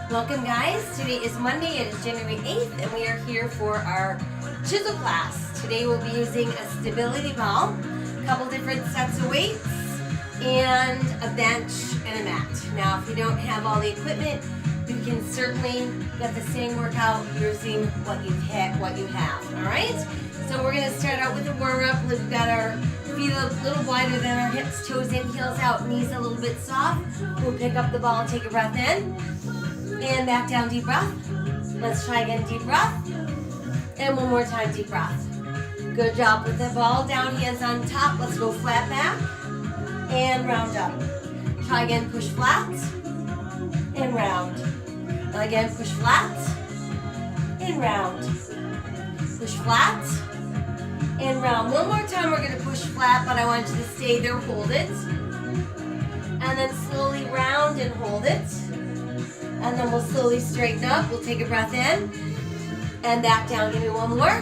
Welcome guys, today is Monday, it is January 8th and we are here for our Chizel class. Today we'll be using a stability ball, a couple different sets of weights, and a bench and a mat. Now if you don't have all the equipment, you can certainly get the same workout using what you have, alright? So we're going to start out with a warm-up. We've got our feet a little wider than our hips, toes in, heels out, knees a little bit soft. We'll pick up the ball, take a breath in. And back down, deep breath. Let's try again, deep breath. And one more time, deep breath. Good job with the ball down, hands on top. Let's go flat back and round up. Try again, push flat and round. And again, push flat and round. Push flat and round. One more time, we're gonna push flat, but I want you to stay there, hold it. And then slowly round and hold it. And then we'll slowly straighten up. We'll take a breath in and back down. Give me one more.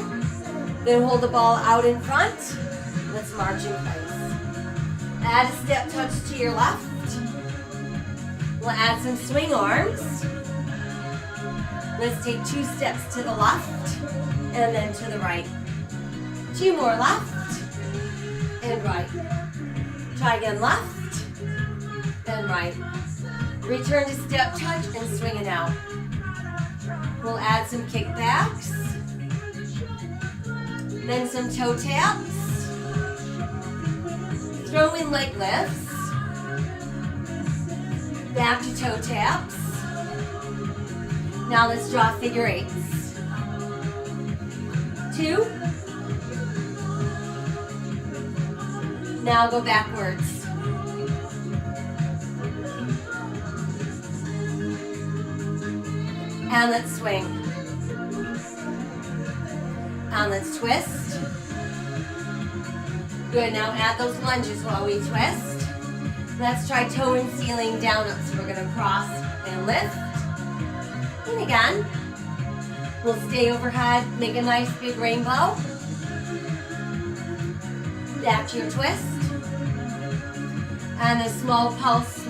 Then hold the ball out in front. Let's march in place. Add a step touch to your left. We'll add some swing arms. Let's take 2 steps to the left and then to the right. 2 more left and right. Try again, left and right. Return to step touch and swing it out. We'll add some kickbacks. Then some toe taps. Throw in leg lifts. Back to toe taps. Now let's draw figure eights. 2. Now go backwards. And let's swing. And let's twist. Good, now add those lunges while we twist. Let's try toe and ceiling down up. So we're gonna cross and lift. And again. We'll stay overhead, make a nice big rainbow. Back to your twist. And a small pulse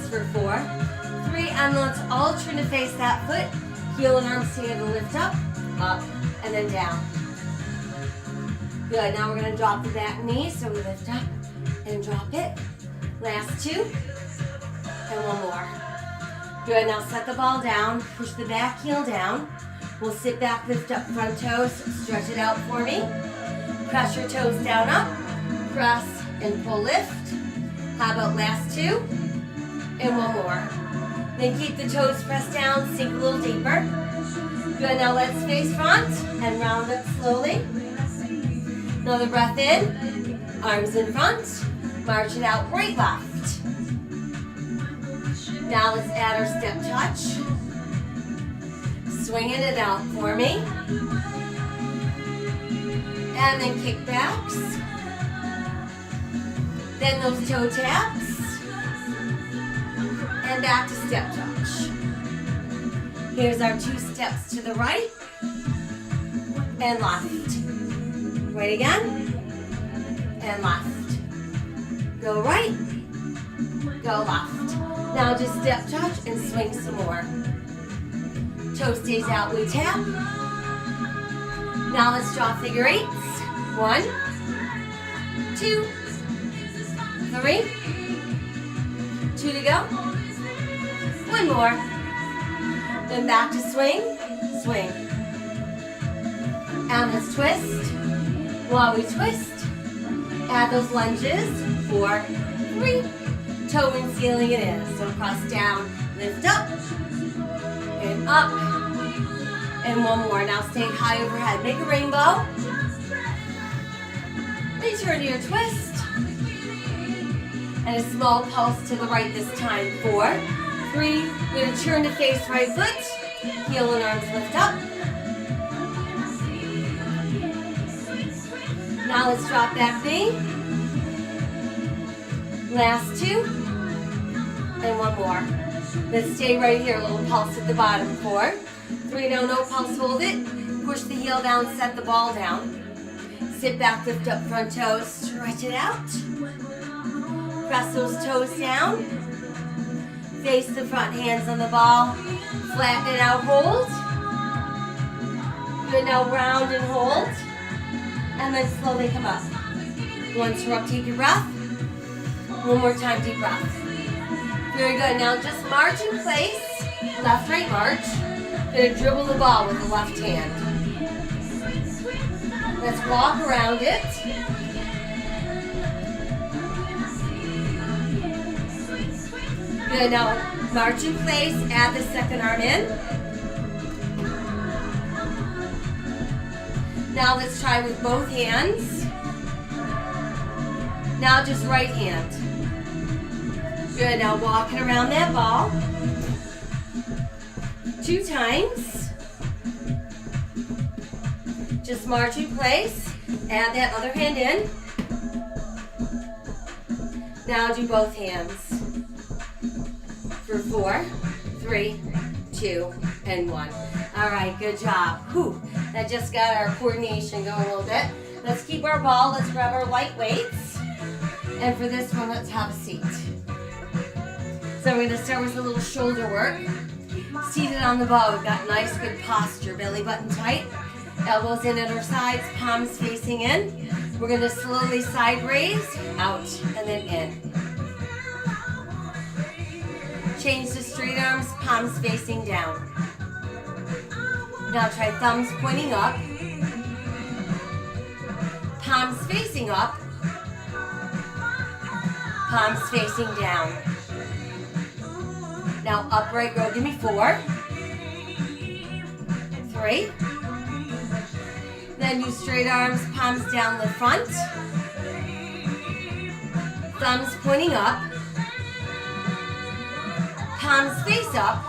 for 4. 3, and let's all turn to face that foot. Heel and arms together, lift up, and then down. Good, now we're gonna drop the back knee, so we lift up and drop it. Last 2, and one more. Good, now set the ball down, push the back heel down. We'll sit back, lift up front toes, stretch it out for me. Press your toes down up, press and pull, lift. How about last 2, and one more. Then keep the toes pressed down, sink a little deeper. Good, now let's face front and round up slowly. Another breath in, arms in front, march it out, right, left. Now let's add our step touch. Swinging it out for me. And then kickbacks. Then those toe taps. And back to step touch. Here's our 2 steps to the right and left. Right again and left. Go right, go left. Now just step touch and swing some more. Toe stays out, we tap. Now let's draw figure eights. 1, 2, 3. 2 to go. 1 more. Then back to swing, swing. And let's twist. While we twist, add those lunges. 4, 3. Toe and ceiling it is. So cross down, lift up, and up. And one more. Now stay high overhead. Make a rainbow. Return to your twist. And a small pulse to the right this time. 4, 3, we're going to turn to face right foot. Heel and arms lift up. Now let's drop back knee. Last 2. And one more. Let's stay right here. A little pulse at the bottom. 4, 3, no pulse, hold it. Push the heel down, set the ball down. Sit back, lift up front toes, stretch it out. Press those toes down. Face the front, hands on the ball. Flatten it out, hold. Good, now round and hold. And then slowly come up. Once you're up, take your breath. One more time, deep breath. Very good. Now just march in place. Left, right, march. Gonna dribble the ball with the left hand. Let's walk around it. Good, now march in place, add the second arm in. Now let's try with both hands. Now just right hand. Good, now walking around that ball. 2 times. Just march in place, add that other hand in. Now do both hands. For 4, 3, 2, and 1. All right, good job. Whew, that just got our coordination going a little bit. Let's keep our ball. Let's grab our light weights. And for this one, let's have a seat. So we're going to start with a little shoulder work. Seated on the ball, we've got nice, good posture. Belly button tight. Elbows in at our sides, palms facing in. We're going to slowly side raise, out, and then in. Change to straight arms, palms facing down. Now try thumbs pointing up, palms facing up, palms facing down. Now upright row, give me 4, 3. Then use straight arms, palms down the front, thumbs pointing up, palms face up,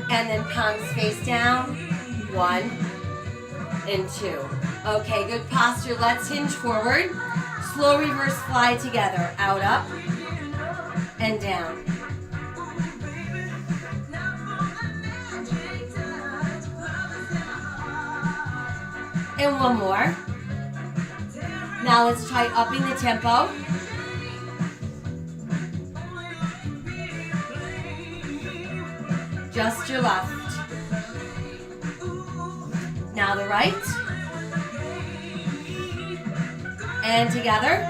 and then palms face down, 1 and 2. Okay, good posture. Let's hinge forward. Slow reverse fly together. Out, up, and down. And one more. Now let's try upping the tempo. Just your left. Now the right. And together.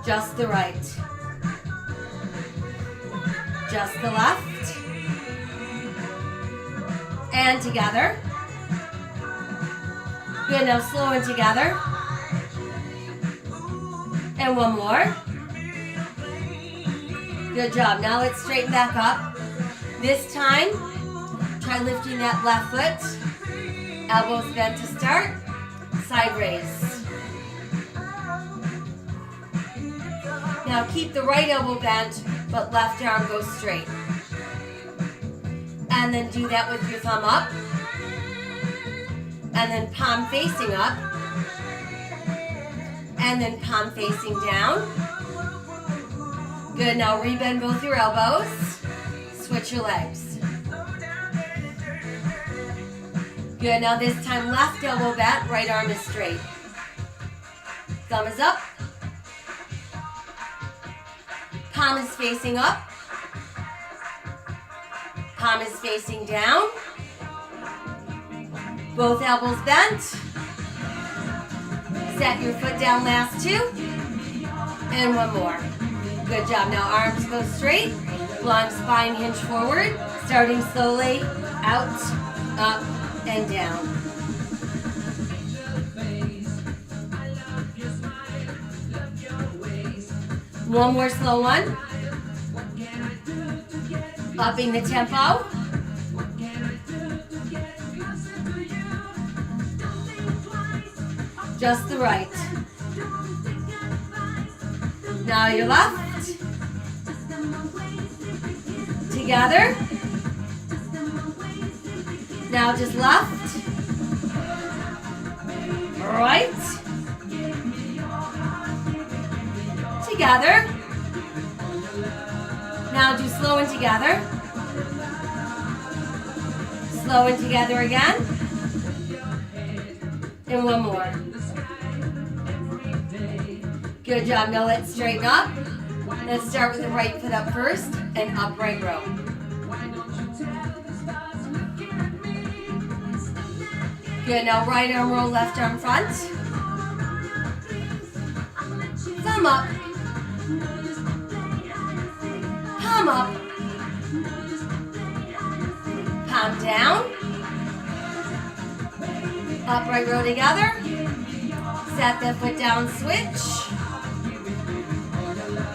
Just the right. Just the left. And together. Good, now slow and together. And one more. Good job. Now let's straighten back up. This time, try lifting that left foot. Elbows bent to start. Side raise. Now keep the right elbow bent, but left arm goes straight. And then do that with your thumb up. And then palm facing up. And then palm facing down. Good, now rebend both your elbows. Switch your legs. Good, now this time left elbow bent, right arm is straight. Thumb is up. Palm is facing up. Palm is facing down. Both elbows bent. Set your foot down, last 2. And one more. Good job. Now arms go straight. Long spine, hinge forward. Starting slowly. Out, up, and down. One more slow one. Upping the tempo. Just the right. Now your left. Together. Now just left. Right. Together. Now do slow and together. Slow and together again. And one more. Good job. Now let's straighten up. Let's start with the right foot up first. and upright row. Good, now right arm roll, left arm front. Thumb up. Palm up. Palm down. Upright row together. Set that foot down, switch.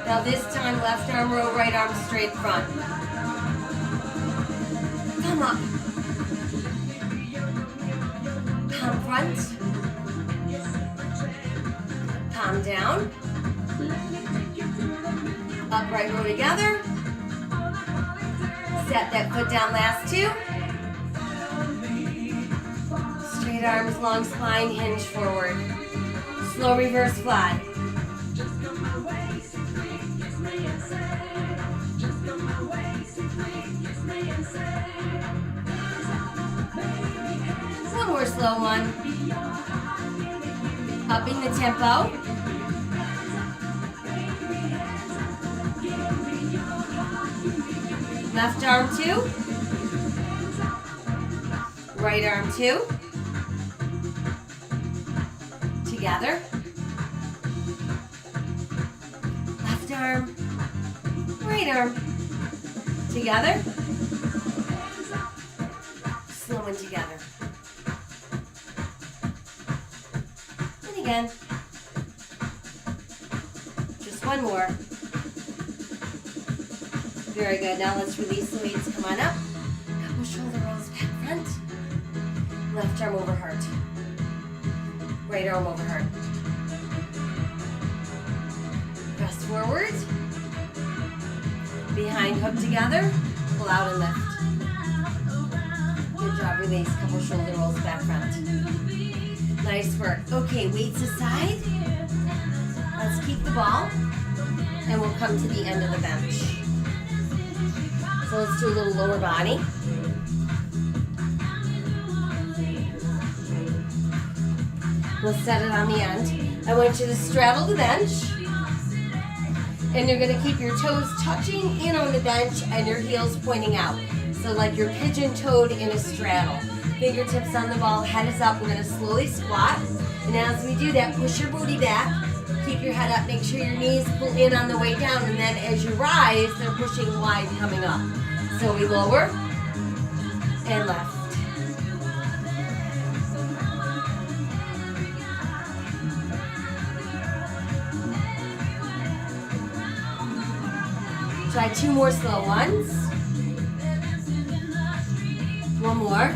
Now this time, left arm row, right arm straight front. Thumb up. Palm front. Palm down. Upright row together. Set that foot down, last two. Straight arms, long spine, hinge forward. Slow reverse fly. One more slow one. Upping the tempo. Left arm two. Right arm two. Together. Left arm. Right arm. Together. Slow and together. And again. Just one more. Very good. Now let's release the weights. Come on up. Couple shoulder rolls back front. Left arm over heart. Right arm over heart. Press forward. Behind hook together. Pull out and lift. Good job. Release. Couple shoulder rolls back front. Nice work. Okay, weights aside. Let's keep the ball. And we'll come to the end of the bench. So let's do a little lower body. We'll set it on the end. I want you to straddle the bench. And you're going to keep your toes touching in on the bench and your heels pointing out. So like you're pigeon-toed in a straddle. Fingertips on the ball, head is up. We're going to slowly squat. And as we do that, push your booty back. Keep your head up. Make sure your knees pull in on the way down. And then as you rise, they're pushing wide coming up. So we lower and left. Try two more slow ones. One more.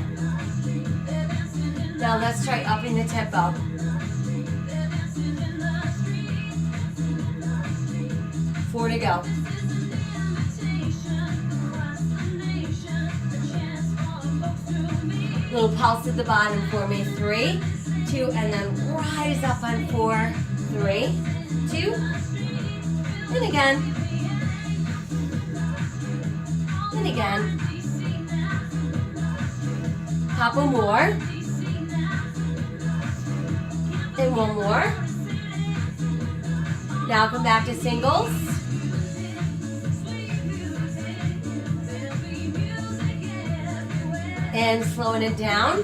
Now let's try upping the tempo. Four to go. Little pulse at the bottom for me. 3, 2, and then rise up on 4, 3, 2, and again. And again. Couple more. And one more. Now come back to singles. And slowing it down.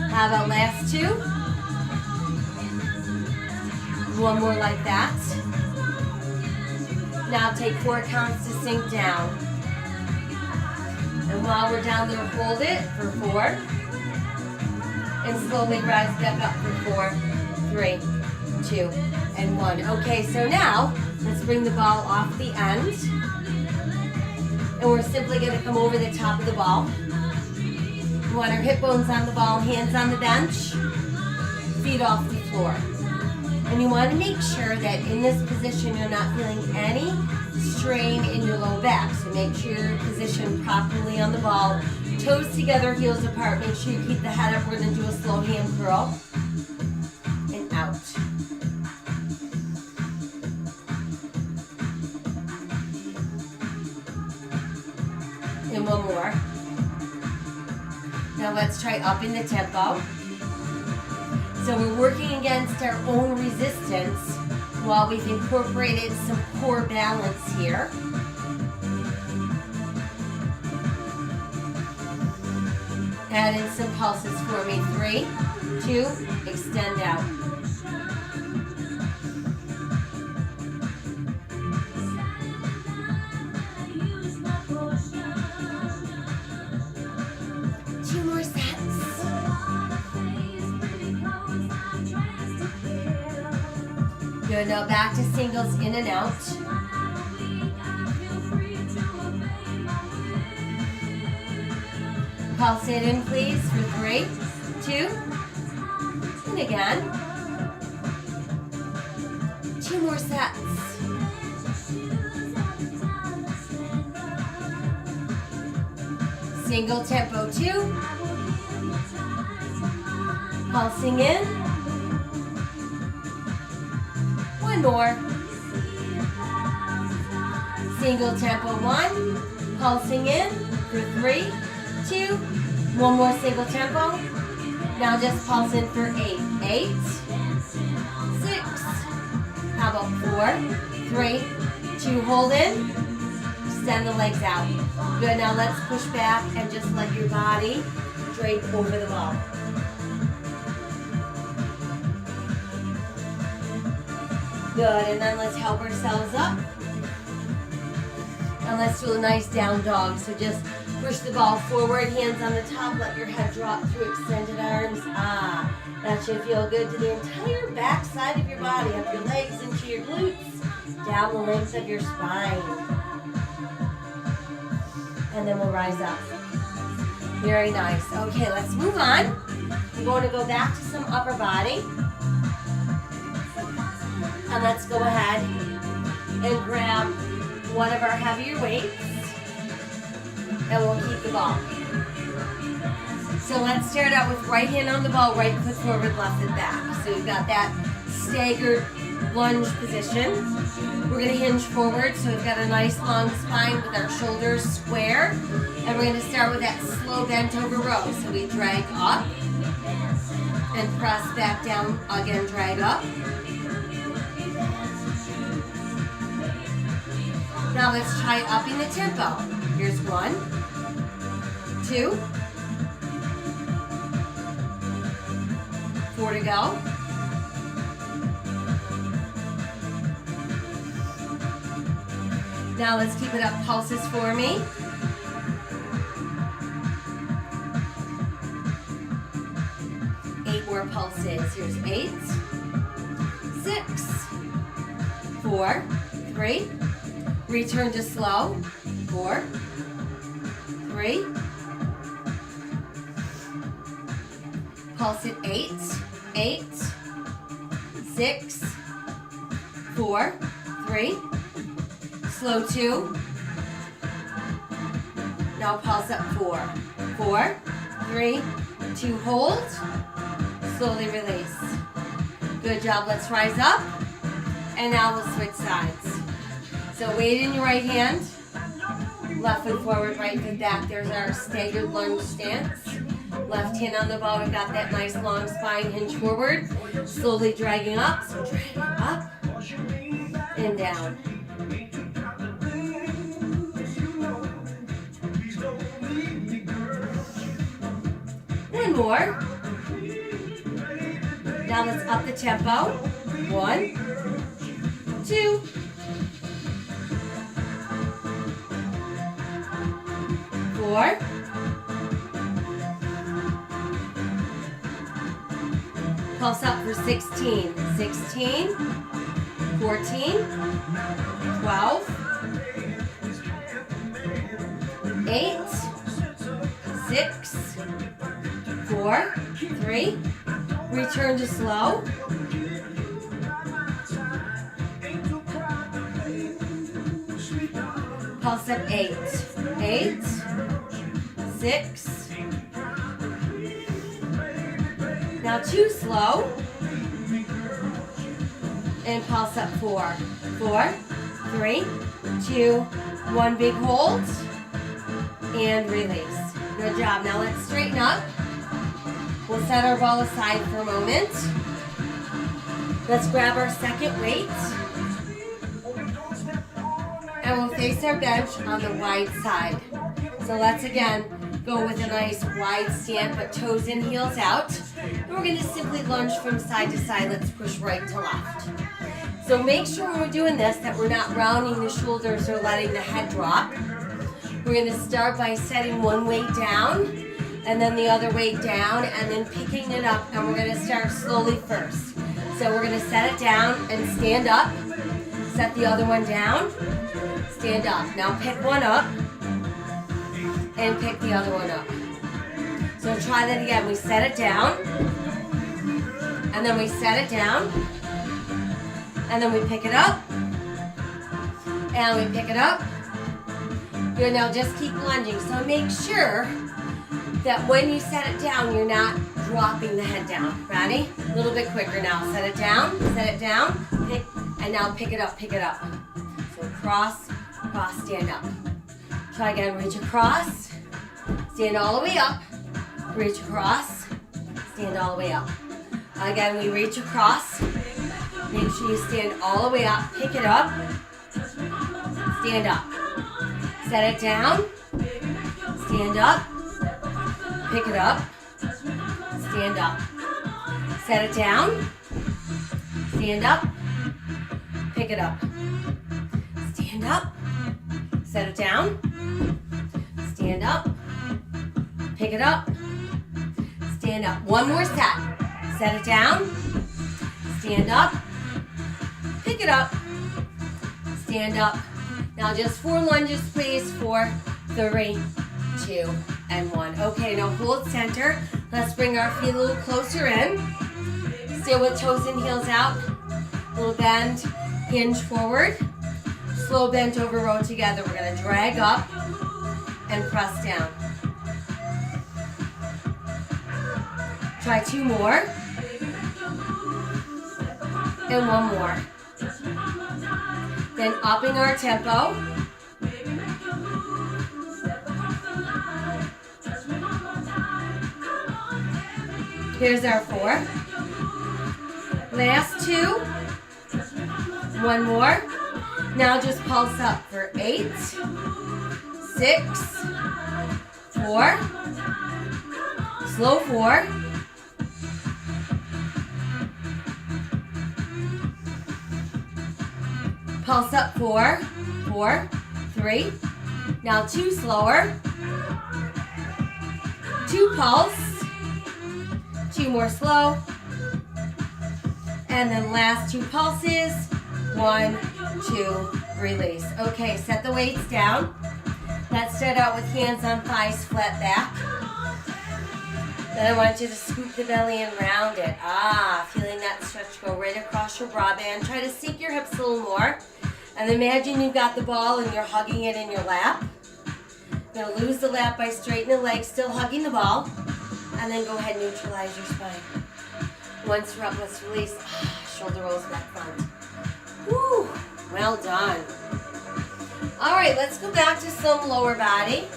How about last two? One more like that. Now take 4 counts to sink down. And while we're down there, hold it for 4. And slowly rise back up for 4, 3, 2, and 1. Okay, so now let's bring the ball off the end. And we're simply going to come over the top of the ball. We want our hip bones on the ball, hands on the bench, feet off the floor. And you want to make sure that in this position you're not feeling any strain in your low back. So make sure you're positioned properly on the ball. Toes together, heels apart. Make sure you keep the head up. We're going to do a slow hand curl. And out. And one more. Now let's try upping the tempo. So we're working against our own resistance Well, we've incorporated some core balance here. Add in some pulses for me. 3, 2, extend out. Two more sets. Good, now back to singles in and out. Pulse it in, please, for 3, 2, and again. 2 more sets. Single tempo 2. Pulsing in. 1 more. Single tempo 1. Pulsing in for 3, 2. 1 more single tempo. Now just pulse in for 8. 8, 6. How about 4, 3, 2. Hold in. Extend the legs out. Good, now let's push back and just let your body drape over the ball. Good, and then let's help ourselves up. And let's do a nice down dog. So just push the ball forward, hands on the top, let your head drop through extended arms. That should feel good to the entire back side of your body, up your legs into your glutes, down the length of your spine. And then we'll rise up. Very nice. Okay, let's move on. We're going to go back to some upper body. And let's go ahead and grab one of our heavier weights. And we'll keep the ball. So let's start out with right hand on the ball, right foot forward, left foot back. So we've got that staggered lunge position. We're going to hinge forward, so we've got a nice long spine with our shoulders square. And we're going to start with that slow bent over row. So we drag up and press back down, again drag up. Now let's try upping the tempo. Here's 1, 2, 4 to go. Now let's keep it up, pulses for me. Eight more pulses. Here's 8, 6, 4, 3. Return to slow. 4, 3. Pulse it 8, 8, 6, 4, 3. Slow 2. Now pulse up 4, 4, 3, 2. Hold. Slowly release. Good job. Let's rise up. And now we'll switch sides. So weight in your right hand, left foot forward, right foot back. There's our staggered lunge stance. Left hand on the ball, we've got that nice long spine, hinge forward. Slowly dragging up, so dragging up and down. One more. Now let's up the tempo. 1, 2. 4. Pulse up for 16. 16, 14, 12, 8, 6, 4, 3. Return to slow. Pulse up 8, 8, 6. Now 2 slow. And pulse up 4, 4, 3, 2, 1. Big hold. And release. Good job. Now let's straighten up. We'll set our ball aside for a moment. Let's grab our second weight. And we'll face our bench on the wide side. So let's again go with a nice wide stand, but toes in, heels out. And we're gonna simply lunge from side to side. Let's push right to left. So make sure when we're doing this that we're not rounding the shoulders or letting the head drop. We're gonna start by setting one weight down and then the other weight down and then picking it up, and we're gonna start slowly first. So we're gonna set it down and stand up. Set the other one down, stand up. Now pick one up and pick the other one up. So try that again. We set it down and then we set it down and then we pick it up and we pick it up. Good, now just keep lunging. So make sure that when you set it down, you're not dropping the head down. Ready? A little bit quicker now. Set it down, pick, and now pick it up, pick it up. So cross, cross, stand up. Try again, reach across, stand all the way up, reach across, stand all the way up. Again, we reach across, make sure you stand all the way up, pick it up, stand up. Set it down, stand up, pick it up, stand up. Set it down, stand up, pick it up. Stand up, set it down, stand up, pick it up, stand up. One more set. Set it down, stand up, pick it up, stand up. Now just 4 lunges, please. 4, 3, 2, and 1. Okay, now hold center. Let's bring our feet a little closer in. Still with toes and heels out. Little bend, hinge forward. Slow bent over row together. We're gonna drag up and press down. Try 2 more. And 1 more. Then upping our tempo. Here's our 4. Last 2. 1 more. Now just pulse up for 8, 6, 4. Slow 4. Pulse up 4, 4, 3. Now 2 slower. 2 pulse. 2 more slow. And then last 2 pulses. 1, 2, release. Okay, set the weights down. Let's start out with hands on thighs, flat back. Then I want you to scoop the belly and round it. Feeling that stretch go right across your bra band. Try to sink your hips a little more. And imagine you've got the ball and you're hugging it in your lap. You're going to lose the lap by straightening the legs, still hugging the ball. And then go ahead and neutralize your spine. Once you're up, let's release. Shoulder rolls back front. Woo! Well done. All right, let's go back to some lower body.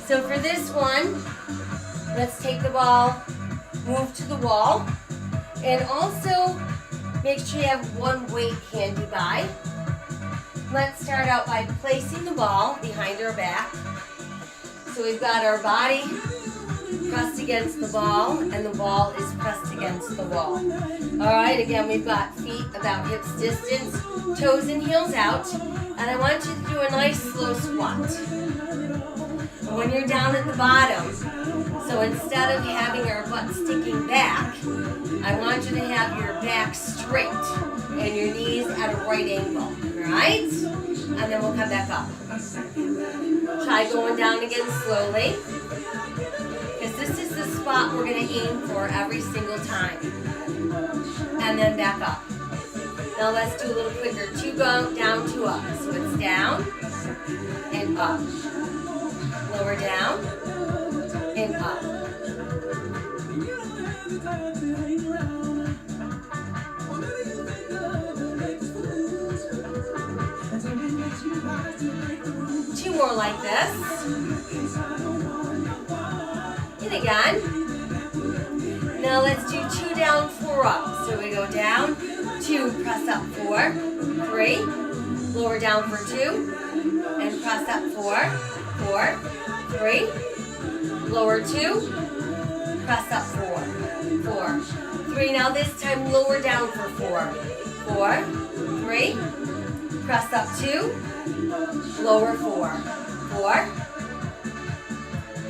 So for this one, let's take the ball, move to the wall, and also make sure you have 1 weight handy by. Let's start out by placing the ball behind our back. So we've got our body pressed against the ball, and the ball is pressed against the wall. All right, again, we've got feet about hips distance, toes and heels out, and I want you to do a nice slow squat. And when you're down at the bottom, so instead of having our butt sticking back, I want you to have your back straight and your knees at a right angle, all right? And then we'll come back up. Try going down again slowly, because this is the spot we're going to aim for every single time. And then back up. Now let's do a little quicker. 2 go down, 2 up. So it's down and up. Lower down and up. Two more like this. And again. Now let's do 2 down, 4 up. So we go down, 2, press up, 4, 3, lower down for 2, and press up, 4, 4, 3, lower 2, press up, 4, 4, 3. Now this time lower down for 4, 4, 3, press up 2, lower 4, 4,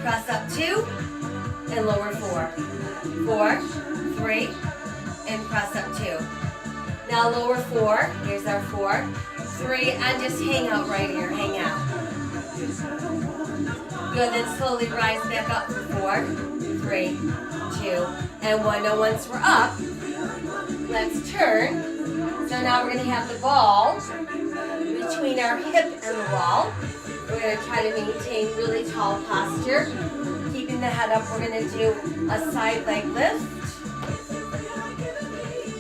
press up 2, and lower 4, 4, 3, and press up 2. Now lower 4, here's our 4, 3, and just hang out right here, hang out. Good, then slowly rise back up for 4, 3, 2, and 1. Now once we're up, let's turn. So now we're going to have the ball between our hip and the wall. We're going to try to maintain really tall posture. Keeping the head up, we're going to do a side leg lift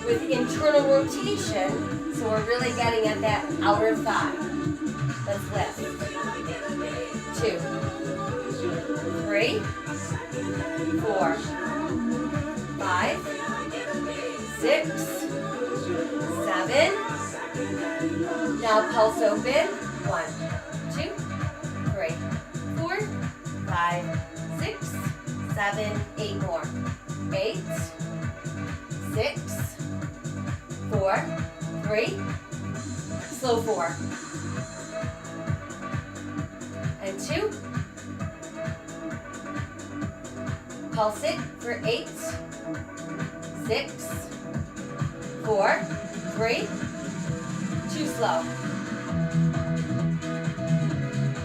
with internal rotation. So we're really getting at that outer thigh. Let's lift. 2, 3, 4, 5, 6, 7. Now pulse open. 1, 2, 3, 4, 5, 6, 7, 8 more. 8, 6, 4, 3, slow 4, and 2. Pulse it for 8, 6, 4, 3, 2 slow.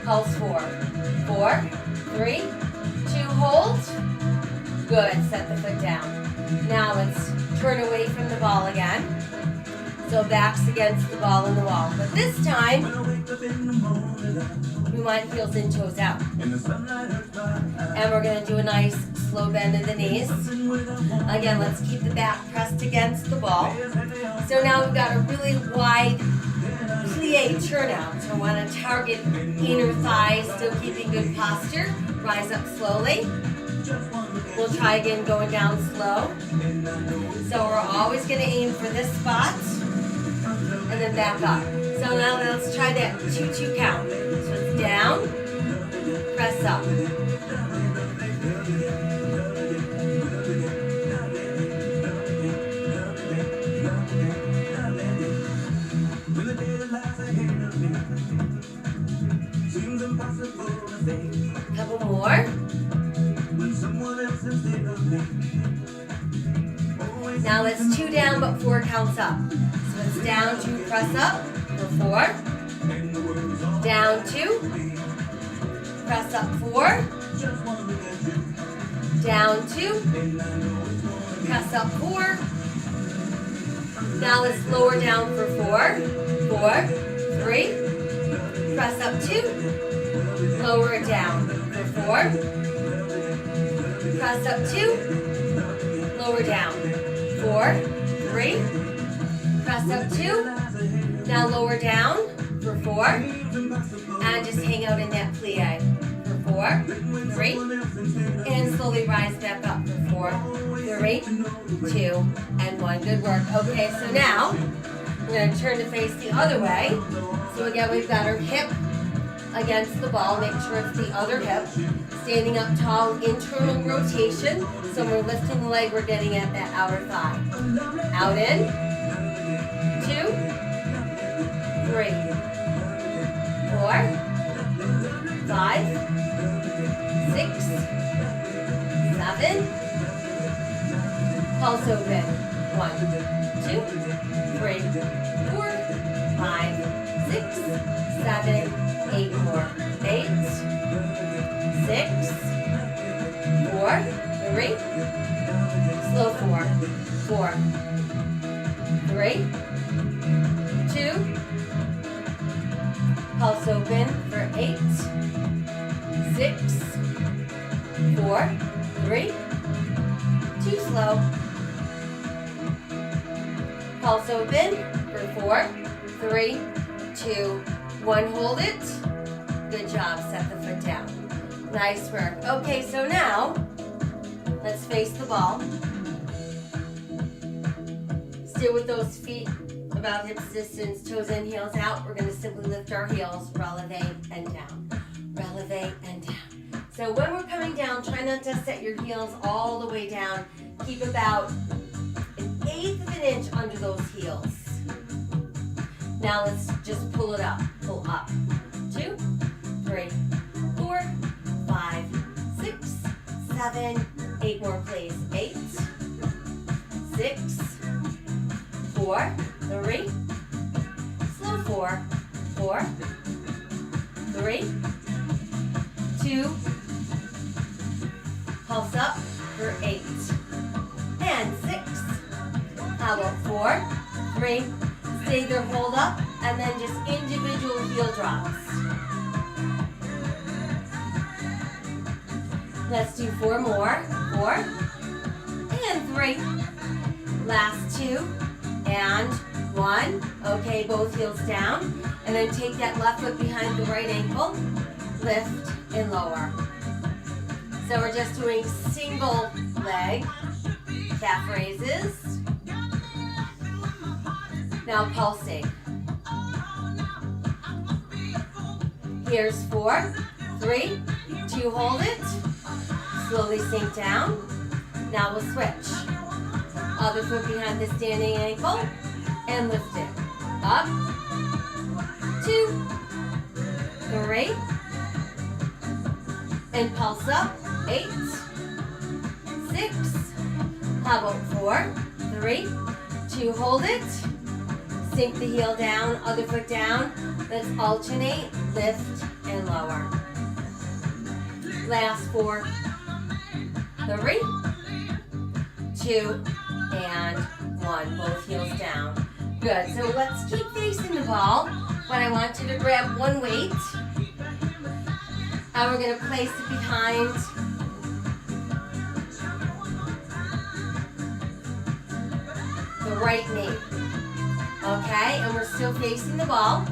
Pulse 4, 4, 3, 2 hold. Good, set the foot down. Now let's turn away from the ball again. So backs against the ball and the wall. But this time, we want heels and toes out. And we're going to do a nice slow bend of the knees. Again, let's keep the back pressed against the ball. So now we've got a really wide plie turnout. So I want to target inner thighs, still keeping good posture. Rise up slowly. We'll try again going down slow. So we're always going to aim for this spot and then back up. So now let's try that 2-2 count. So it's down, press up. Couple more. Now let's 2 down but 4 counts up. So it's down 2, press up for 4. Down 2. Press up 4. Down 2. Press up 4. Now let's lower down for 4. 4, 3. Press up 2. Lower it down for 4. Press up 2. Lower down. 4, 3. Press up 2. Now lower down for 4. And just hang out in that plie for 4, 3. And slowly rise back up for 4, 3, 2, and 1. Good work. Okay, so now we're going to turn to face the other way. So again, we've got our hip against the ball. Make sure it's the other hip. Standing up tall, internal rotation. So when we're lifting the leg, we're getting at that outer thigh. Out in. 2, 3, 4, 5, 6, 7. Pulse open. 1, 2, 3, 4, 5, 6, 7, 8 more. 8, 6, 4, 3, slow 4, 4, 3, 2, pulse open for 8, 6, 4, 3, 2 slow, pulse open for 4, 3, 2, 1, hold it. Good job, set the foot down. Nice work. Okay, so now, let's face the ball. Stay with those feet about hip distance, toes in, heels out. We're going to simply lift our heels, releve and down, releve and down. So when we're coming down, try not to set your heels all the way down. Keep about 1/8 of an inch under those heels. Now let's just pull it up. Pull up. 2, 3, 4, 5, 6, 7, 8 more please. 8, 6, 4, 3, slow 4, 4, 3, 2, pulse up for 8, and 6, how about 4, 3, stay there, hold up, and then just individual heel drops. Let's do 4 more, 4, and 3, last 2, and 1, okay, both heels down, and then take that left foot behind the right ankle, lift and lower. So we're just doing single leg calf raises. Now pulsing. Here's 4, 3, 2, hold it. Slowly sink down. Now we'll switch. Other foot behind the standing ankle and lift it. Up, 2, 3, and pulse up. 8, 6, how about 4, 3, 2, hold it. Sink the heel down, other foot down. Let's alternate, lift and lower. Last 4, 3, 2, and 1. Both heels down. Good, so let's keep facing the ball, but I want you to grab one weight, and we're going to place it behind the right knee. Okay, and we're still facing the ball.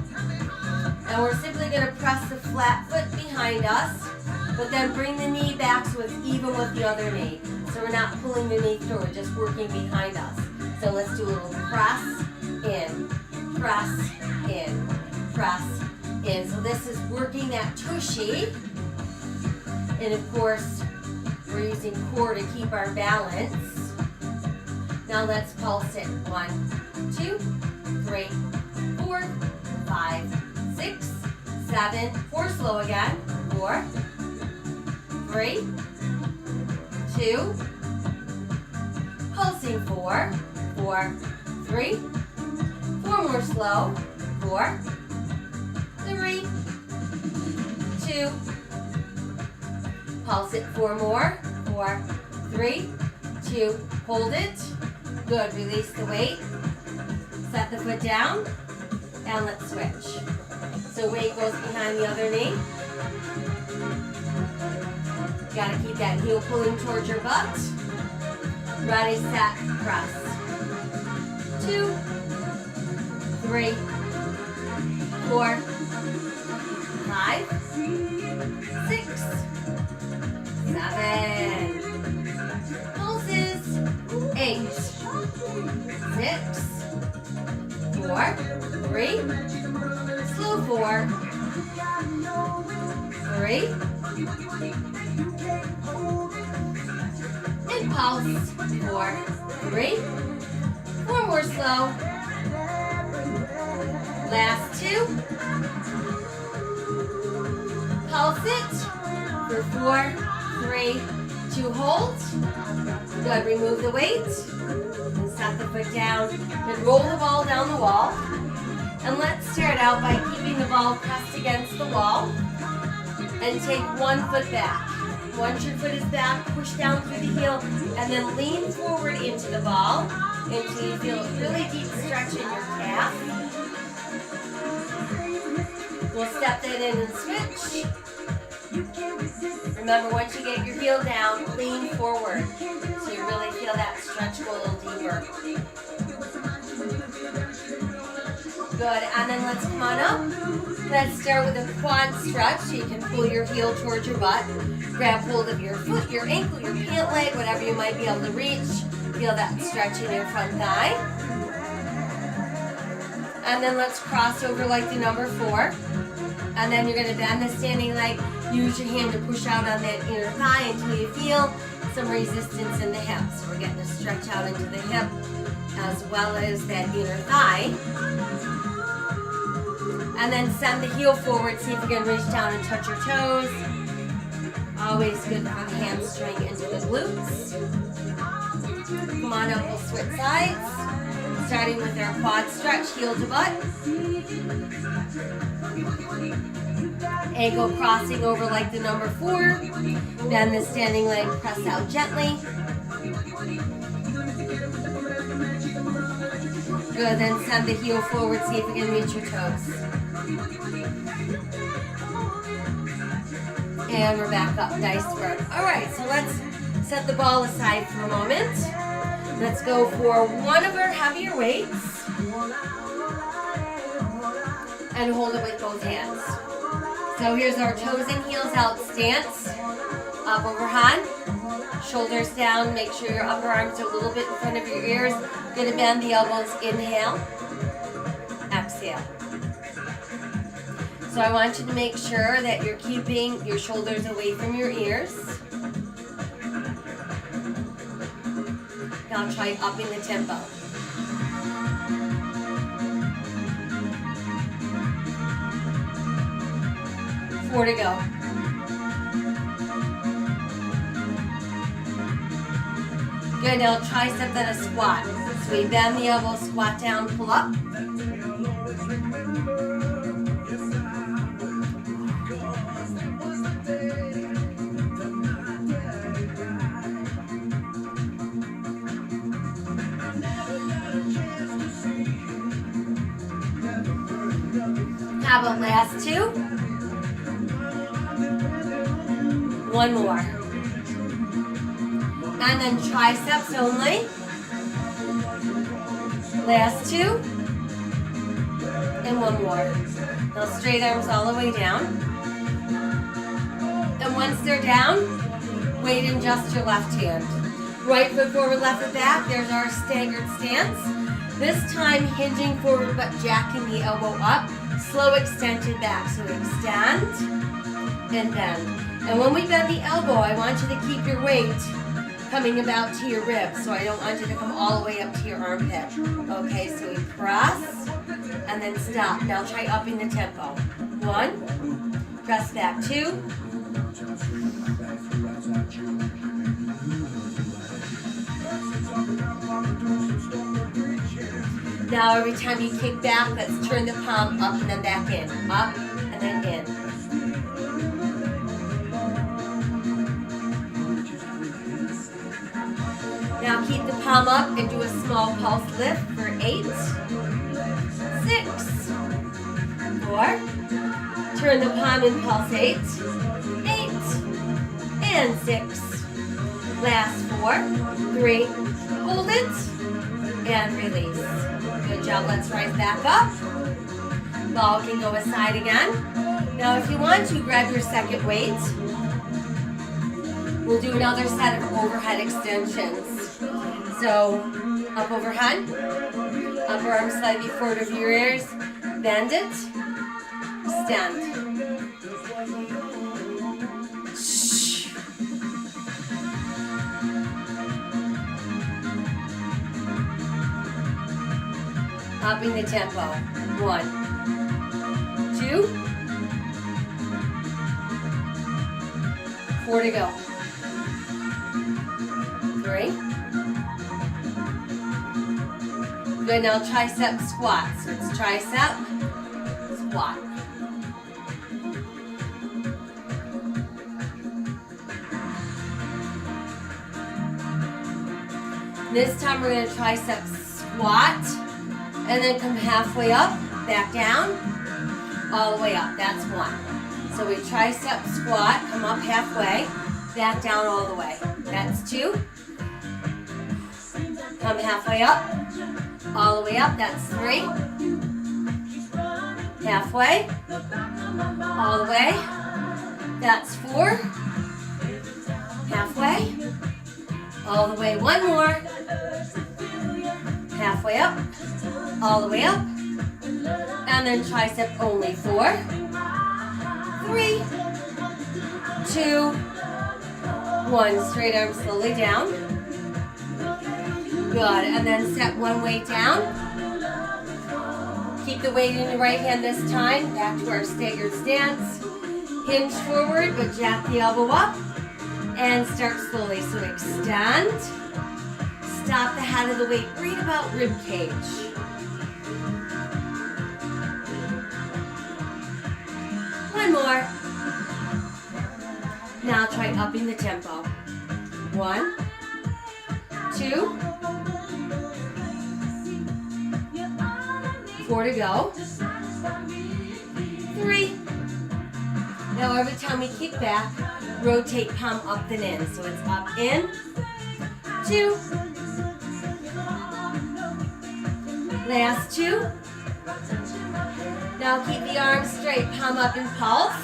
And we're simply going to press the flat foot behind us, but then bring the knee back so it's even with the other knee. So we're not pulling the knee through, we're just working behind us. So let's do a little press, in, press, in, press, in. So this is working that tushy. And of course, we're using core to keep our balance. Now let's pulse it. 1, 2, 3, 4, 5, 6, 7, 4, slow again. 4, 3, 2, pulsing 4, 4, 3, 4 more slow. 4, 3, 2, pulse it 4 more. 4, 3, 2, hold it. Good, release the weight. Set the foot down, and let's switch. So weight goes behind the other knee. You gotta keep that heel pulling towards your butt. Ready, set, press. 2, 3, 4, 5, 6, 7. Pulses. 8, 6, 4, 3, slow 4, 3, and pulse 4, 3, 4 more slow. Last 2. Pulse it for 4, 3, 2, hold. Good, remove the weight and set the foot down and roll the ball down the wall. And let's start out by keeping the ball pressed against the wall and take 1 foot back. Once your foot is back, push down through the heel and then lean forward into the ball until you feel a really deep stretch in your calf. We'll step that in and switch. Remember, once you get your heel down, lean forward so you really feel that stretch go a little deeper. Good, and then let's come on up. Let's start with a quad stretch so you can pull your heel towards your butt. Grab hold of your foot, your ankle, your pant leg, whatever you might be able to reach. Feel that stretch in your front thigh. And then let's cross over like the number 4. And then you're gonna bend the standing leg. Use your hand to push out on that inner thigh until you feel some resistance in the hip. So we're getting a stretch out into the hip as well as that inner thigh. And then send the heel forward. See if you can reach down and touch your toes. Always good for the hamstring into the glutes. Come on up, we'll switch sides. Starting with our quad stretch, heel to butt. Ankle crossing over like the number 4. Bend the standing leg, press out gently. Good, then send the heel forward, see if you can reach your toes. And we're back up, nice work. All right, so let's set the ball aside for a moment. Let's go for one of our heavier weights. And hold it with both hands. So here's our toes and heels out stance. Up overhead, shoulders down. Make sure your upper arms are a little bit in front of your ears. Gonna bend the elbows, inhale, exhale. So I want you to make sure that you're keeping your shoulders away from your ears. Now try upping the tempo. 4 to go. Good, now tricep then a squat. So we bend the elbow, squat down, pull up. How about last 2? One more. And then triceps only. Last 2. And one more. Now straight arms all the way down. And once they're down, weight and adjust your left hand. Right foot forward, left foot back. There's our staggered stance. This time hinging forward but jacking the elbow up. Slow extension back. So extend and bend. And when we bend the elbow, I want you to keep your weight coming about to your ribs. So I don't want you to come all the way up to your armpit. Okay, so we press and then stop. Now try upping the tempo. 1, press back. 2. Now every time you kick back, let's turn the palm up and then back in. Up and then in. Now keep the palm up and do a small pulse lift for 8, 6, 4. Turn the palm and pulse 8, 8, and 6. Last 4, 3. Hold it and release. Good job. Let's rise back up. Ball can go aside again. Now, if you want to, grab your second weight. We'll do another set of overhead extensions. So, up overhead, upper arm slightly forward of your ears, bend it, extend. Upping the tempo. 1, 2, 4 to go. 3. Good, now tricep squat. So it's tricep, squat. This time we're going to tricep squat and then come halfway up, back down, all the way up. That's 1. So we tricep squat, come up halfway, back down all the way. That's 2. Come halfway up, all the way up. That's 3. Halfway, all the way. That's 4. Halfway, all the way. One more. Halfway up, all the way up. And then tricep only. 4, 3, 2, 1. Straight arms slowly down. Good. And then set one weight down. Keep the weight in your right hand this time. Back to our staggered stance. Hinge forward, but jack the elbow up. And start slowly. So extend. Stop the head of the weight right about rib cage. One more. Now try upping the tempo. 1, 2, 4 to go. 3. Now every time we kick back, rotate palm up and in. So it's up, in, 2. Last 2. Now keep the arms straight, palm up and pulse.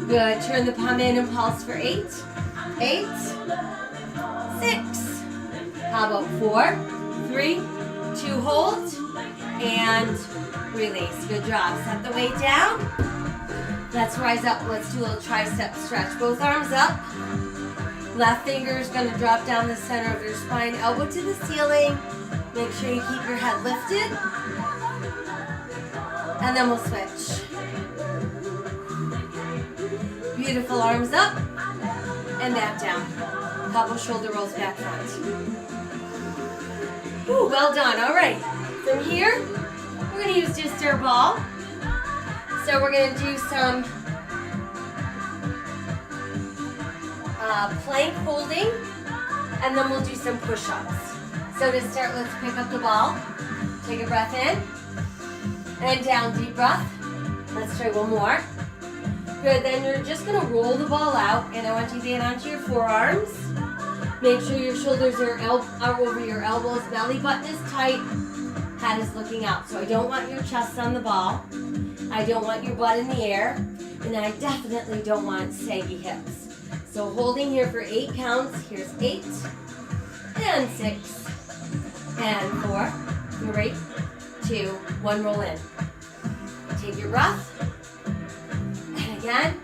Good. Turn the palm in and pulse for 8. 8. 6. How about 4, 3, 2, hold, and release. Good job. Set the weight down. Let's rise up. Let's do a little tricep stretch. Both arms up. Left finger is going to drop down the center of your spine, elbow to the ceiling. Make sure you keep your head lifted. And then we'll switch. Beautiful, arms up and back down. Couple shoulder rolls back front. Ooh, well done. All right. From here, we're going to use just our ball. So we're going to do some plank holding, and then we'll do some push-ups. So to start, let's pick up the ball. Take a breath in and down, deep breath. Let's try one more. Good, then you're just going to roll the ball out, and I want you to get onto your forearms. Make sure your shoulders are over your elbows, belly button is tight, head is looking out. So I don't want your chest on the ball. I don't want your butt in the air, and I definitely don't want saggy hips. So holding here for 8 counts. Here's 8, and 6, and 4, 3, 2, 1, roll in. Take your breath. Again.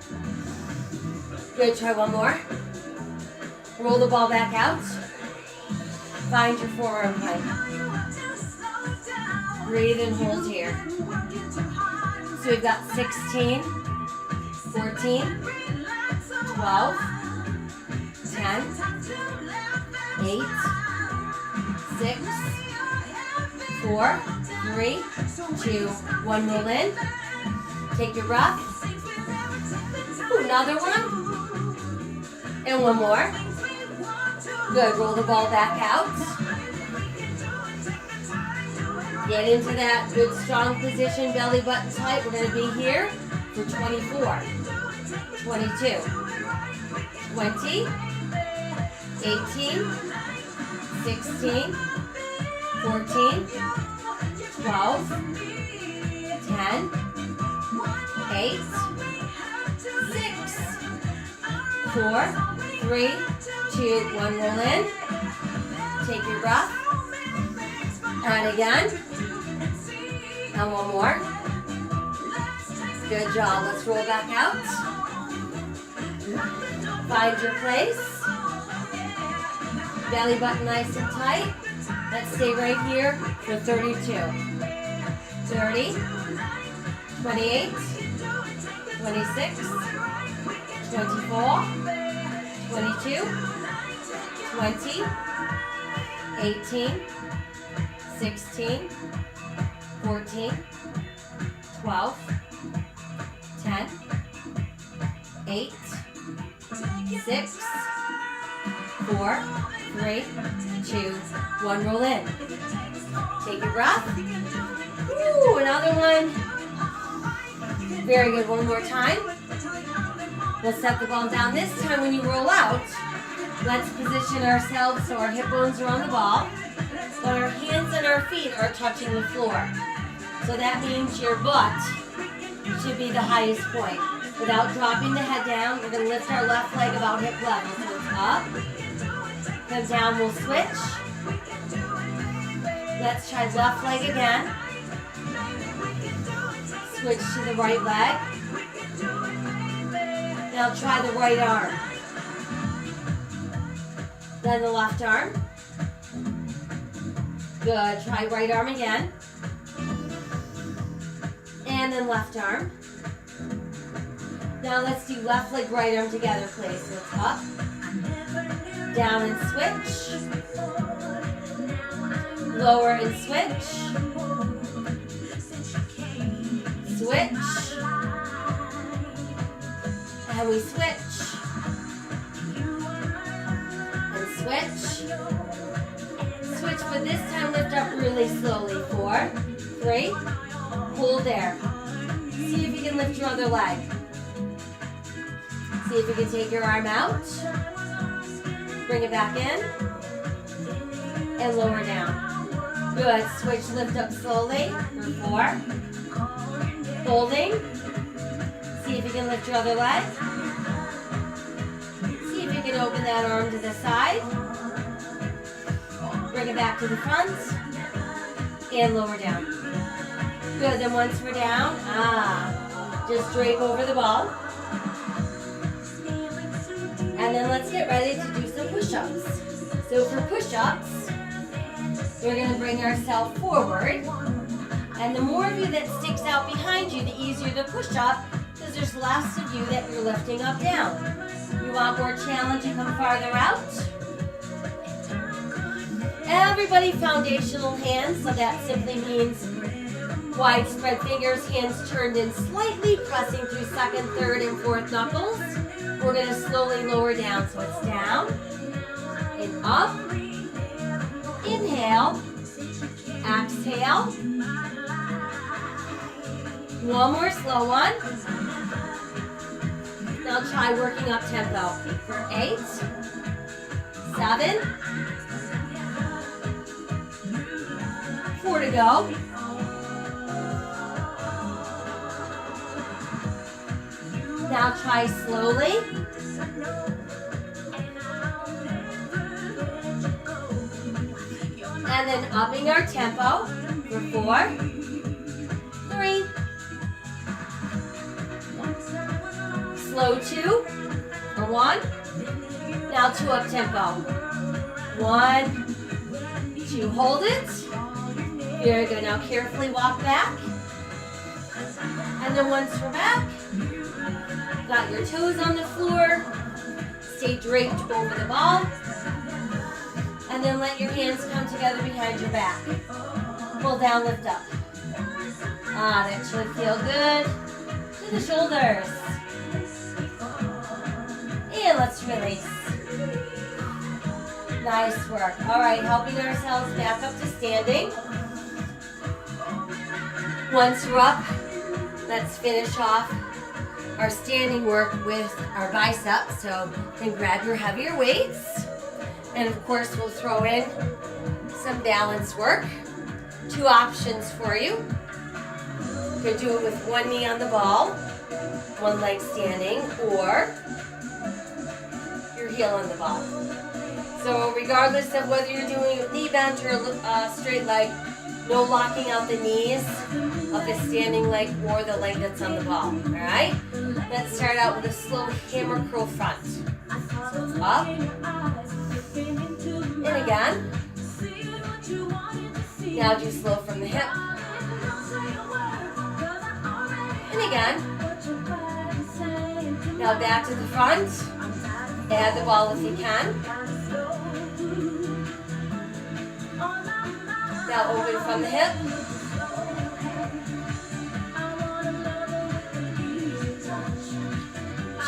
Good, try one more. Roll the ball back out. Find your forearm plank. Breathe and hold here. So we've got 16, 14, 12, 10, 8, 6, 4, 3, 2, 1, roll in. Take your breath. Another one. And one more. Good. Roll the ball back out. Get into that good strong position, belly button tight. We're going to be here for 24, 22, 20, 18, 16, 14, 12, 10, 8, 6, 4, 3, 2, 1, roll in. Take your breath. And again. And one more. Good job. Let's roll back out. Find your place. Belly button nice and tight. Let's stay right here for 32. 30, 28, 26, 24, 22, 20, 18, 16, 14, 12, 10, 8, 6, 4, 3, 2, 1, roll in. Take your breath. Ooh, another one. Very good, one more time. We'll set the ball down. This time when you roll out, let's position ourselves so our hip bones are on the ball, but our hands and our feet are touching the floor. So that means your butt should be the highest point. Without dropping the head down, we're going to lift our left leg about hip level. So it's up, come down, we'll switch. Let's try left leg again. Switch to the right leg. Now try the right arm. Then the left arm. Good. Try right arm again. And then left arm. Now let's do left leg, right arm together, please. So it's up, down and switch. Lower and switch. Switch. And we switch. And switch. Switch, but this time lift up really slowly. 4, 3, hold there. See if you can lift your other leg. See if you can take your arm out. Bring it back in. And lower down. Good. Switch, lift up slowly. For 4. Holding. See if you can lift your other leg. See if you can open that arm to the side. Bring it back to the front. And lower down. Good. Then once we're down, just drape over the ball. And then let's get ready to do some push-ups. So for push-ups, we're going to bring ourselves forward. And the more of you that sticks out behind you, the easier to push up, because there's less of you that you're lifting up down. You want more challenge, you come farther out. Everybody foundational hands, so that simply means widespread fingers, hands turned in slightly, pressing through second, third, and fourth knuckles. We're going to slowly lower down, so it's down and up. Inhale, exhale. One more slow one. Now try working up tempo for 8, 7, 4 to go. Now try slowly. And then upping our tempo for 4, 3, slow 2, for 1. Now 2 up tempo. 1, 2, hold it. Very good. Now carefully walk back. And then once we're back, got your toes on the floor. Stay draped over the ball. And then let your hands come together behind your back. Pull down, lift up. That should feel good. To the shoulders. And let's release. Nice work. All right, helping ourselves back up to standing. Once we're up, let's finish off our standing work with our biceps. So then grab your heavier weights. And of course, we'll throw in some balance work. 2 options for you. You can do it with one knee on the ball, one leg standing, or your heel on the ball. So regardless of whether you're doing a knee bend or a straight leg, no locking out the knees of the standing leg or the leg that's on the ball. All right? Let's start out with a slow hammer curl front. So it's up. And again. Now do slow from the hip. And again. Now back to the front. Add the ball if you can. Now open from the hip.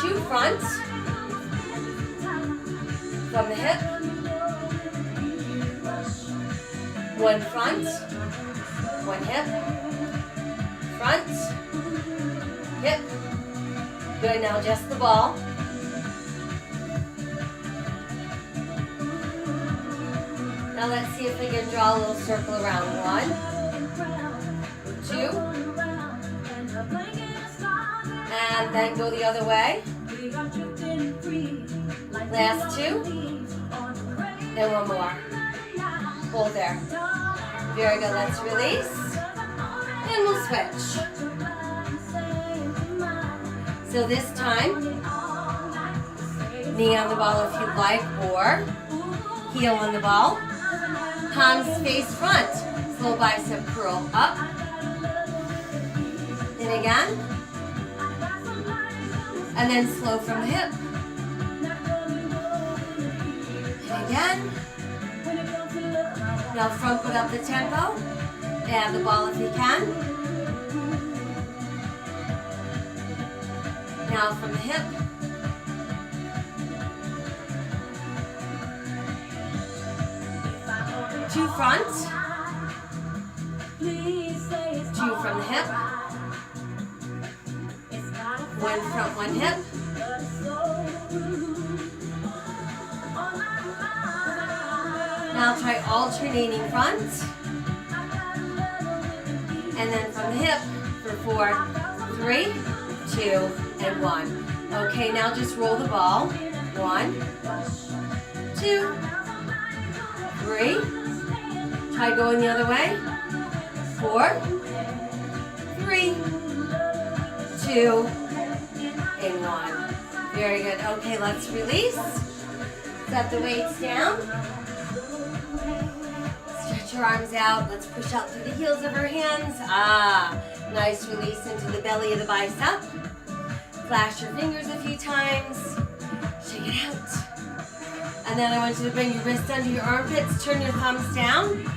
Two front. From the hip. One front. One hip. Front. Hip. Good, now just the ball. Now let's see if we can draw a little circle around. 1, 2, and then go the other way. Last 2, and one more. Hold there. Very good. Let's release. And we'll switch. So this time, knee on the ball if you'd like, or heel on the ball. Palms face front. Slow bicep curl up. And again. And then slow from the hip. And again. Now front foot up the tempo. Add the ball if you can. Now from the hip. Two front. Two from the hip. One front, one hip. Now try alternating front. And then from the hip for 4, 3, 2, and 1. Okay, now just roll the ball. 1, 2, 3. Try going the other way. 4, 3, 2, and 1. Very good. Okay, let's release. Set the weights down. Stretch your arms out. Let's push out through the heels of our hands. Nice release into the belly of the bicep. Flash your fingers a few times. Shake it out. And then I want you to bring your wrists under your armpits. Turn your thumbs down.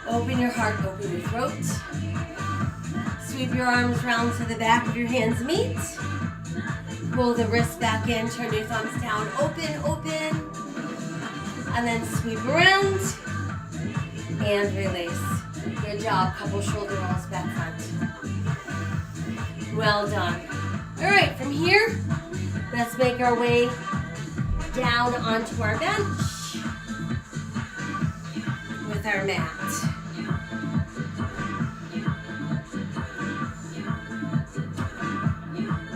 Open your heart, open your throat. Sweep your arms round so the back of your hands meet. Pull the wrists back in, turn your thumbs down, open, open. And then sweep around and release. Good job, couple shoulder rolls back front. Well done. All right, from here, let's make our way down onto our bench with our mat.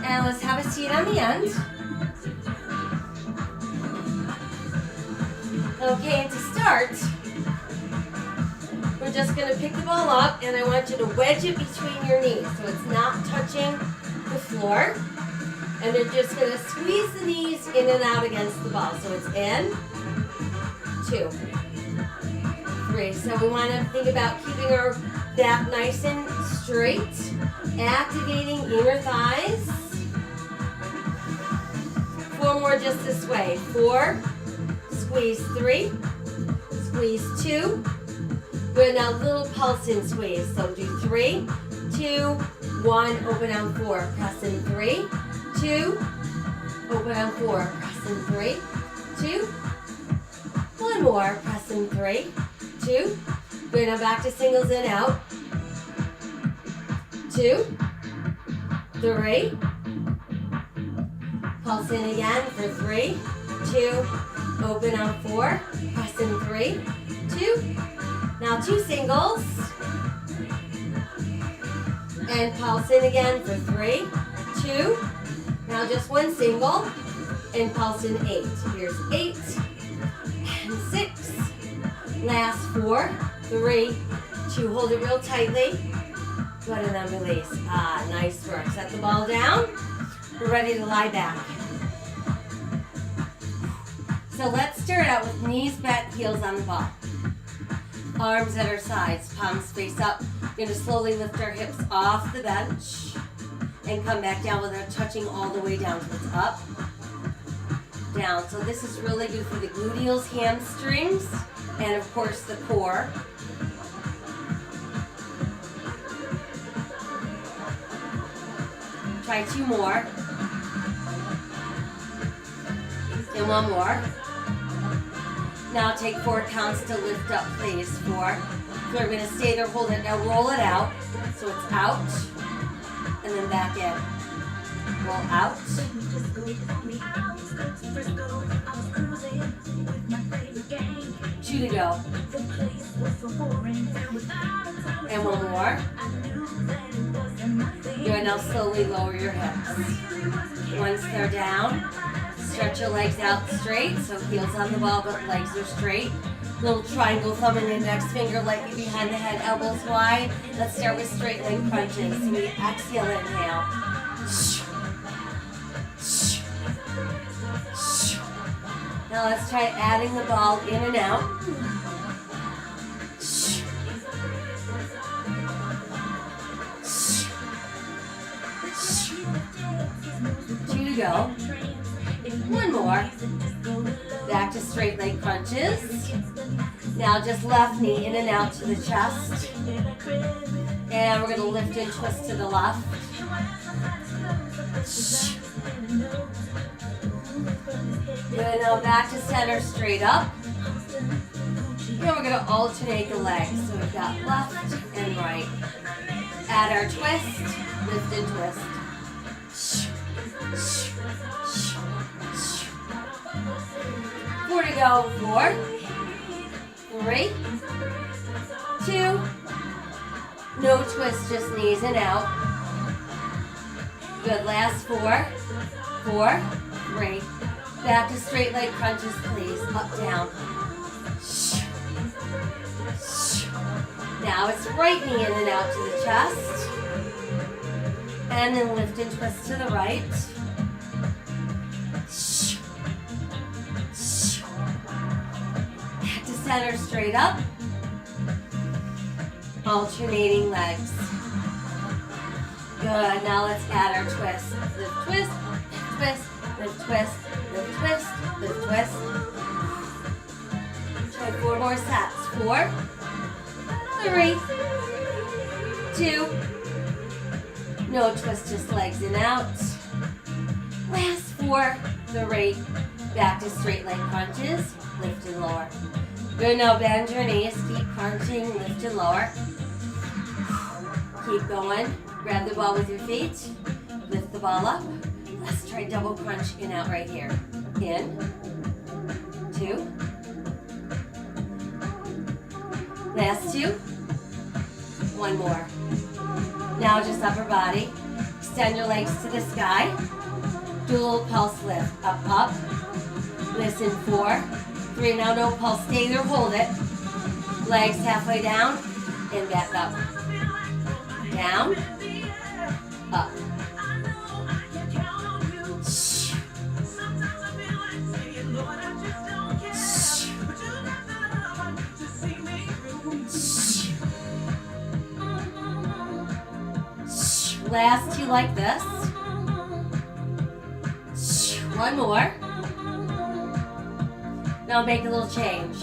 And let's have a seat on the end. Okay, and to start, we're just going to pick the ball up, and I want you to wedge it between your knees so it's not touching the floor. And they're just going to squeeze the knees in and out against the ball. So it's in, 2, 3. So we want to think about keeping our back nice and straight, activating inner thighs. 4 more just this way. 4, squeeze 3, squeeze 2. Good, now little pulse in squeeze. So do 3, 2, 1, open on 4. Press in 3, 2, open on 4. Press in 3, 2. 1 more. Press in 3, 2. Good, now back to singles in, out. 2, 3. Pulse in again for 3, 2, open on 4, press in 3, 2. Now 2 singles. And pulse in again for 3, 2. Now just 1 single. And pulse in 8. Here's 8 and 6. Last 4, 3, 2. Hold it real tightly. Good, and then release. Nice work. Set the ball down. We're ready to lie back. So let's start out with knees bent, heels on the ball. Arms at our sides, palms face up. We're going to slowly lift our hips off the bench and come back down without touching all the way down. So it's up, down. So this is really good for the gluteals, hamstrings, and of course the core. Try 2 more. And 1 more. Now take 4 counts to lift up, please. 4. So we're going to stay there, hold it. Now roll it out. So it's out. And then back in. Roll out. 2 to go. And 1 more. You're going to now slowly lower your hips. Once they're down, stretch your legs out straight, so heels on the ball, but legs are straight. Little triangle, thumb and index finger lightly behind the head, elbows wide. Let's start with straight leg crunches. So we exhale, inhale. Now let's try adding the ball in and out. 2 to go. 1 more. Back to straight leg crunches. Now just left knee in and out to the chest. And we're going to lift and twist to the left. Good, now back to center, straight up. And we're going to alternate the legs. So we've got left and right. Add our twist, lift and twist. 4 to go. 4, 3, 2. No twist, just knees and out. Good, last 4, 4, 3. Back to straight leg crunches, please. Up, down. Now it's right knee in and out to the chest. And then lift and twist to the right. Back to center, straight up. Alternating legs. Good, now let's add our twist. Lift, twist, twist, lift, twist, lift, twist, lift, twist. Try 4 more sets. 4, 3, 2. No twist, just legs in out. Last 4, 3. Back to straight leg crunches. Lift and lower. Good, now bend your knees. Keep crunching, lift and lower. Keep going. Grab the ball with your feet. Lift the ball up. Let's try double crunch in out right here. In. 2. Last 2. 1 more. Now just upper body. Extend your legs to the sky. Do a little pulse lift. Up, up. Listen, 4, 3. Now no pulse. Stay there, hold it. Legs halfway down and back up. Down. Up. Last 2 like this. 1 more. Now make a little change.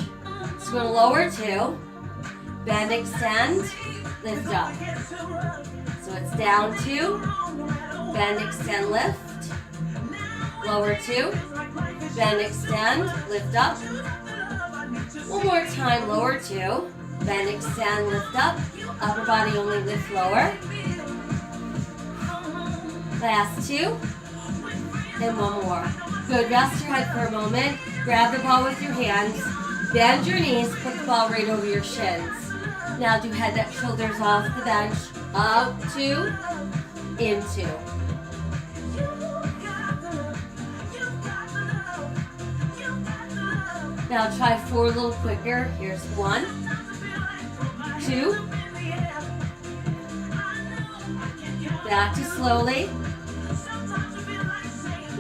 So we're going to lower 2. Bend, extend, lift up. So it's down 2. Bend, extend, lift. Lower 2. Bend, extend, lift up. 1 more time, lower 2. Bend, extend, lift up. Upper body only, lift lower. Last 2. And 1 more. Good, rest your head for a moment. Grab the ball with your hands. Bend your knees, put the ball right over your shins. Now do head up, shoulders off the bench. Out, 2, into. Now try 4 a little quicker. Here's 1, 2. Back to slowly.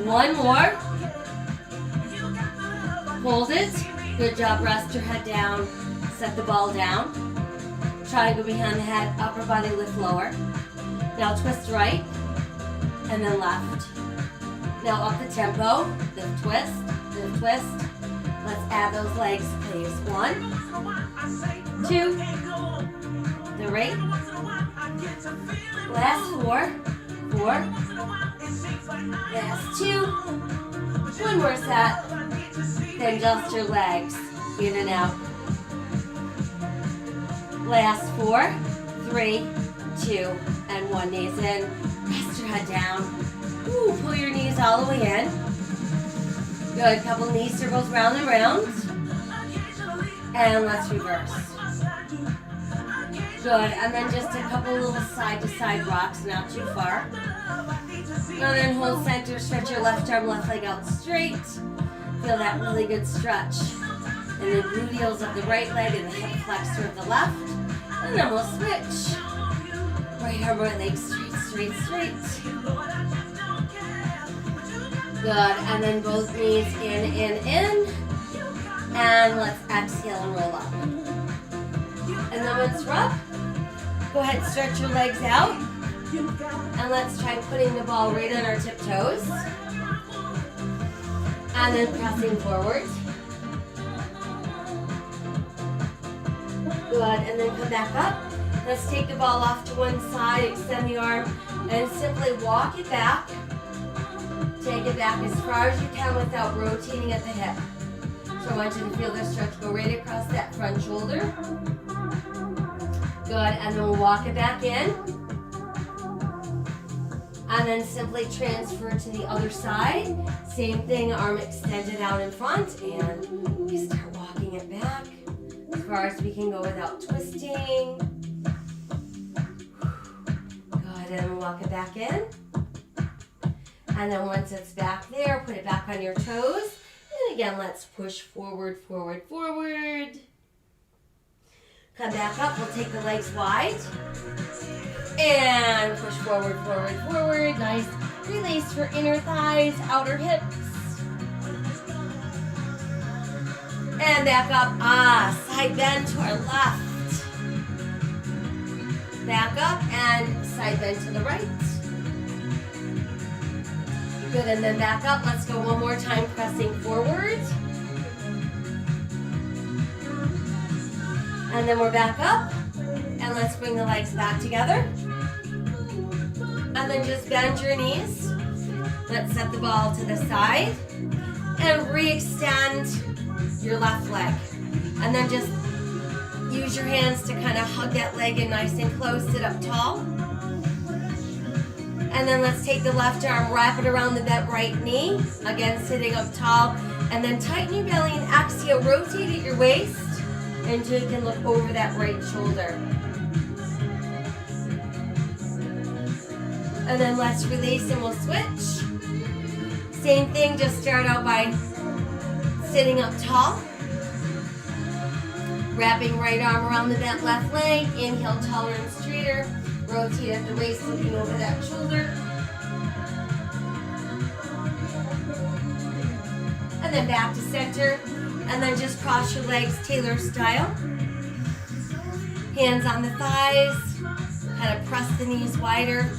1 more. Hold it. Good job. Rest your head down. Set the ball down. Triangle behind the head. Upper body lift lower. Now twist right and then left. Now up the tempo. Lift, twist, lift, twist. Let's add those legs, please. 1, 2, 3. Last 4, 4. Last 2. 1 more set. Then just your legs in and out. Last 4, 3, 2, and 1. Knees in. Rest your head down. Ooh, pull your knees all the way in. Good. Couple knee circles round and round. And let's reverse. Good. And then just a couple little side to side rocks, not too far. And then hold center, stretch your left arm, left leg out straight. Feel that really good stretch. And the gluteals of the right leg and the hip flexor of the left. And then we'll switch. Right arm, right leg, straight, straight, straight. Good, and then both knees in. And let's exhale and roll up. And then once we're up, go ahead, stretch your legs out. And let's try putting the ball right on our tiptoes. And then pressing forward. Good, and then come back up. Let's take the ball off to one side, extend the arm, and simply walk it back. Take it back as far as you can without rotating at the hip. So I want you to feel this stretch go right across that front shoulder. Good, and then we'll walk it back in. And then simply transfer to the other side. Same thing, arm extended out in front, and we start walking it back as far as we can go without twisting. Good, and we'll walk it back in. And then once it's back there, put it back on your toes. And again, let's push forward, forward, forward. Come back up, we'll take the legs wide. And push forward, forward, forward. Nice release for inner thighs, outer hips. And back up, side bend to our left. Back up and side bend to the right. Good, and then back up. Let's go one more time, pressing forward. And then we're back up. And let's bring the legs back together. And then just bend your knees. Let's set the ball to the side. And re-extend your left leg. And then just use your hands to kind of hug that leg in nice and close. Sit up tall. And then let's take the left arm, wrap it around the bent right knee. Again, sitting up tall. And then tighten your belly and exhale. Rotate at your waist until you can look over that right shoulder. And then let's release and we'll switch. Same thing, just start out by sitting up tall. Wrapping right arm around the bent left leg. Inhale, taller and straighter. Rotate at the waist, looking over that shoulder. And then back to center. And then just cross your legs tailor style. Hands on the thighs. Kind of press the knees wider.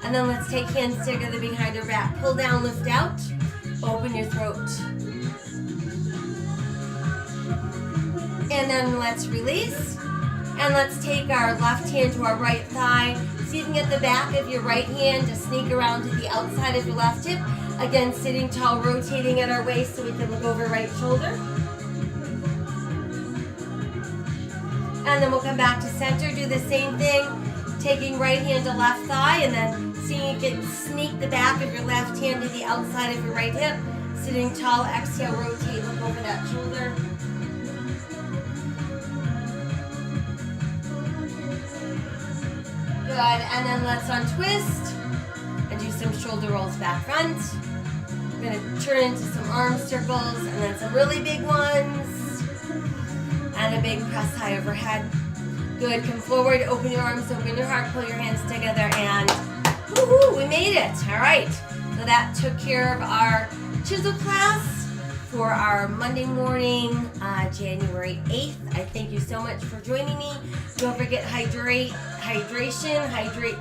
And then let's take hands together behind your back. Pull down, lift out. Open your throat. And then let's release. And let's take our left hand to our right thigh. See if you can get the back of your right hand to sneak around to the outside of your left hip. Again, sitting tall, rotating at our waist so we can look over right shoulder. And then we'll come back to center, do the same thing. Taking right hand to left thigh and then seeing if you can sneak the back of your left hand to the outside of your right hip. Sitting tall, exhale, rotate, look over that shoulder. Good, and then let's untwist and do some shoulder rolls back front. We're gonna turn into some arm circles and then some really big ones. And a big press high overhead. Good, come forward, open your arms, open your heart, pull your hands together, and woohoo, we made it. All right, so that took care of our Chizel class for our Monday morning, January 8th. I thank you so much for joining me. Don't forget hydration, hydrate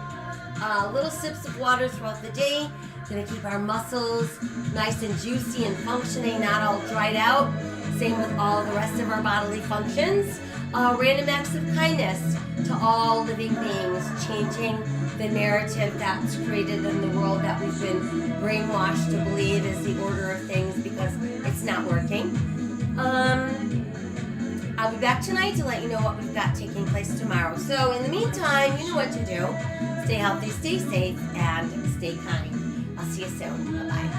little sips of water throughout the day. Gonna keep our muscles nice and juicy and functioning, not all dried out. Same with all the rest of our bodily functions. Random acts of kindness to all living beings, changing the narrative that's created in the world that we've been brainwashed to believe is the order of things because it's not working. I'll be back tonight to let you know what we've got taking place tomorrow. So in the meantime, you know what to do. Stay healthy, stay safe, and stay kind. I'll see you soon. Bye-bye.